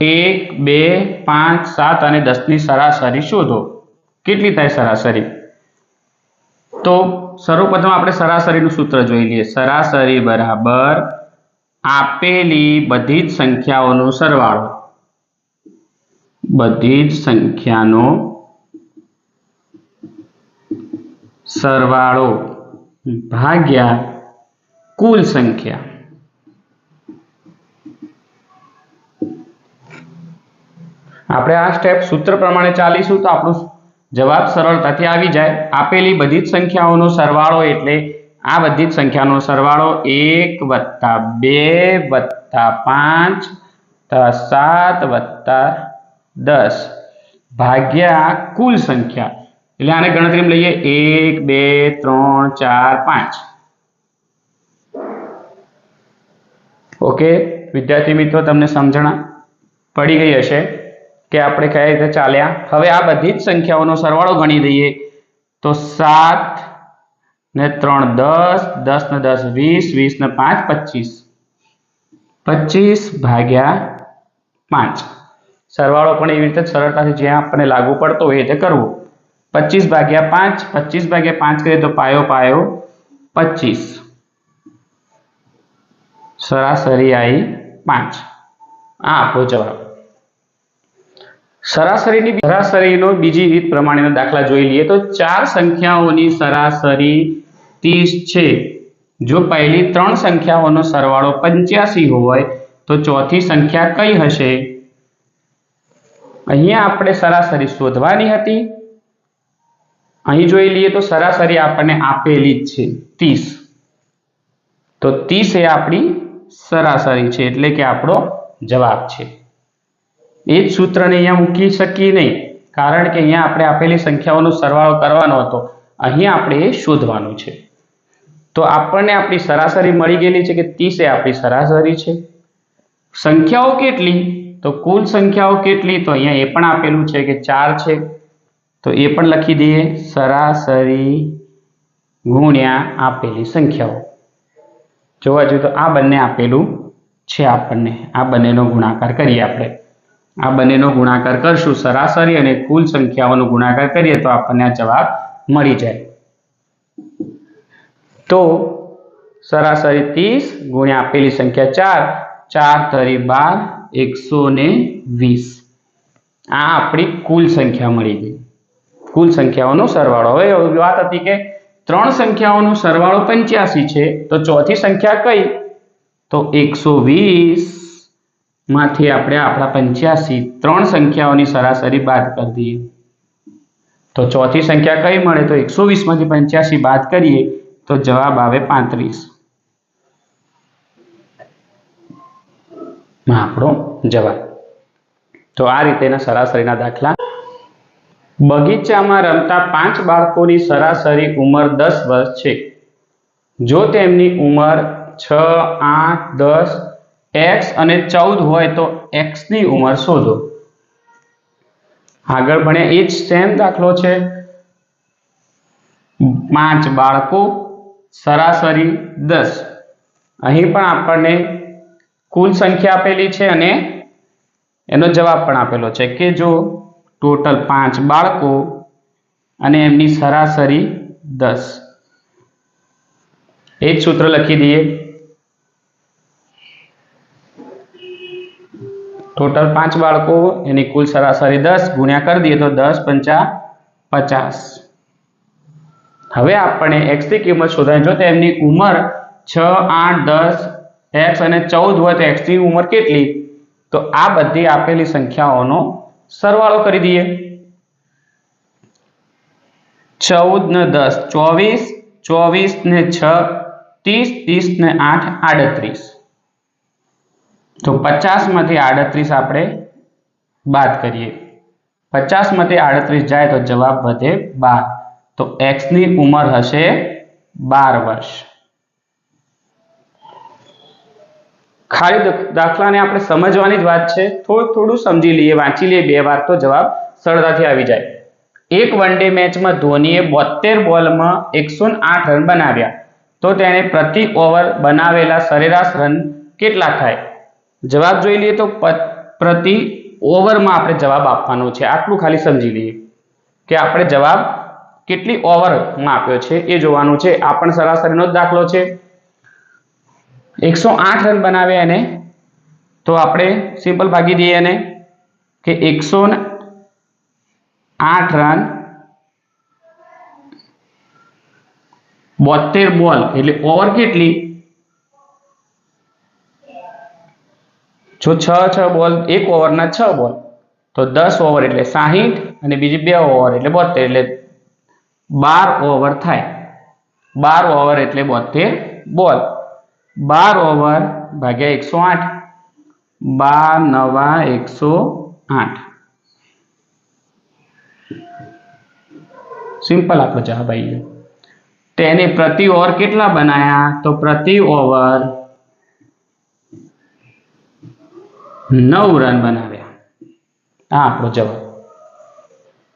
1, 2, 5, 7 અને 10 ની સરાસરી શોધો। કેટલી થાય સરાસરી? તો સર્વપ્રથમ આપણે સરાસરીનું સૂત્ર જોઈ લઈએ। સરાસરી બરાબર આપેલી બધી જ સંખ્યાઓનો સરવાળો, બધી જ સંખ્યાનો સરવાળો ભાગ્યા કુલ સંખ્યા। આપણે આ સ્ટેપ સૂત્ર પ્રમાણે ચાલીશું તો આપણો જવાબ સરળતાથી આવી જાય। આપેલી બધી જ સંખ્યાઓનો સરવાળો એટલે આ બધી જ સંખ્યાનો સરવાળો 1 + 2 + 5 + 7 + 10 ભાગ્યા કુલ સંખ્યા। એટલે આને ગણતરીમાં લઈએ 1, 2, 3, 4, 5। ઓકે વિદ્યાર્થી મિત્રો, તમને સમજણ પડી ગઈ હશે કે આપણે કઈ રીતે ચાલ્યા। હવે આ બધી જ સંખ્યાઓનો સરવાળો ગણી દઈએ તો 7 ને 3 10, 10 ને 10 20, 20 ને 5 25, 25 ભાગ્યા 5। સરવાળો પણ એવી રીતે સરળતાથી જ્યાં આપણને લાગુ પડતો હોય એ રીતે કરવો। 25 ભાગ્યા 5, 25 ભાગ્યા 5 કરીએ તો પાયો પાયો 25, સરાસરી આવી 5। આ આપણો જવાબ। સરાસરીનો બીજી રીત પ્રમાણેનો દાખલા જોઈ લઈએ તો ચાર સંખ્યાઓની સરાસરી 30 છે। જો પહેલી ત્રણ સંખ્યાઓનો સરવાળો 85 હોય તો ચોથી સંખ્યા કઈ હશે? અહીંયા આપણે સરાસરી શોધવાની હતી। અહીં જોઈ લઈએ તો સરાસરી આપણને આપેલી જ છે 30, તો 30 એ આપણી સરાસરી છે એટલે કે આપણો જવાબ છે। એ જ સૂત્રને અહીંયા મૂકી શકીએ નહીં, કારણ કે અહીંયા આપણે આપેલી સંખ્યાઓનો સરવાળો કરવાનો હતો, અહીંયા આપણે એ શોધવાનું છે। તો આપણને આપણી સરાસરી મળી ગયેલી છે કે 30 એ આપણી સરાસરી છે। સંખ્યાઓ કેટલી? તો કુલ સંખ્યાઓ કેટલી? તો અહીંયા એ પણ આપેલું છે કે 4 છે, તો એ પણ લખી દઈએ, સરાસરી ગુણ્યા આપેલી સંખ્યાઓ। જોવા જોઈએ તો આ બંને આપેલું છે આપણને, આ બંનેનો ગુણાકાર કરીએ આપણે। આ બંનેનો ગુણાકાર કરશું, સરાસરી અને કુલ સંખ્યાઓનો ગુણાકાર કરીએ તો આપણને આ જવાબ મળી જાય। તો સરાસરી 30 ગુણ્યા આપેલી સંખ્યા 4, 4 × 12 120। આ આપણી કુલ સંખ્યા મળી ગઈ, કુલ સંખ્યાઓનો સરવાળો। હવે વાત હતી કે ત્રણ સંખ્યાઓનો સરવાળો 85 છે, તો ચોથી સંખ્યા કઈ? તો 120 માંથી આપણે આપણા 85 ત્રણ સંખ્યાઓની સરાસરી બાદ કરી દઈએ તો ચોથી સંખ્યા કઈ મળે? તો 120 માંથી 85 બાદ કરીએ તો જવાબ આવે 35, આપણો જવાબ। તો આ રીતેના સરાસરીના દાખલા। બગીચામાં રમતા 5 બાળકોની સરાસરી ઉંમર 10 વર્ષ છે। જો તેમની ઉંમર 6, 8, 10, x અને 14 હોય તો x ની ઉંમર શોધો। આગળ ભણ્યા એ જ સેમ દાખલો છે। 5 બાળકો, સરાસરી 10। અહીં પણ આપણને કુલ સંખ્યા આપેલી છે અને એનો જવાબ પણ આપેલો છે કે જો ટોટલ 5 બાળકો અને એમની સરાસરી 10, એ જ સૂત્ર લખી દઈએ। ટોટલ 5 બાળકો એની કુલ સરાસરી 10 ગુણ્યા કરી દઈએ તો 10 × 5 = 50। હવે આપણે x ની કિંમત શોધવાની। જો તેમની ઉંમર 6, 8, 10, x અને 14 હોય તો x ની ઉંમર કેટલી? તો આ બધી આપેલી સંખ્યાઓનો સરવાળો કરી દઈએ। 14 ને 10 24, 24 ને 6 30, 30 ને 8 38, તો 50 માંથી 38 આપણે બાદ કરીએ। 50 માંથી 38 જાય તો જવાબ વધે 12, તો x ની ઉંમર હશે 12 વર્ષ। ખાલી દાખલાને આપણે સમજવાની જ વાત છે, થોડું સમજી લઈએ, વાંચી લઈએ 2 વાર તો જવાબ સરળતાથી આવી જાય। એક વનડે મેચમાં ધોનીએ 72 બોલમાં 108 રન બનાવ્યા, તો તેણે પ્રતિ ઓવર બનાવેલા સરેરાશ રન કેટલા થાય? જવાબ જોઈ લઈએ તો પ્રતિ ઓવરમાં આપણે જવાબ આપવાનો છે. આટલું ખાલી સમજી લઈએ કે આપણે જવાબ કેટલી ઓવરમાં આપ્યો છે એ જોવાનું છે. આ પણ સરાસરીનો જ દાખલો છે. 108 રન બનાવ્યા એને, તો આપણે સિમ્પલ ભાગી દઈએ એને કે 108 રન 72 બોલ એટલે ઓવર કેટલી? જો 6 બોલ, એક ઓવરના 6 બોલ, તો 10 ઓવર એટલે 60 અને બીજી 2 ઓવર એટલે 72 એટલે 12 ઓવર થાય. 12 ઓવર એટલે 72 બોલ. 12 ઓવર ભાગ્યા 108, 12 નવા 108. સિમ્પલ આપણો જવાબ આવી ગયો. તેને પ્રતિ ઓવર કેટલા બનાયા? તો પ્રતિ ઓવર 9 રન બનાવ્યા. આ આપણો જવાબ.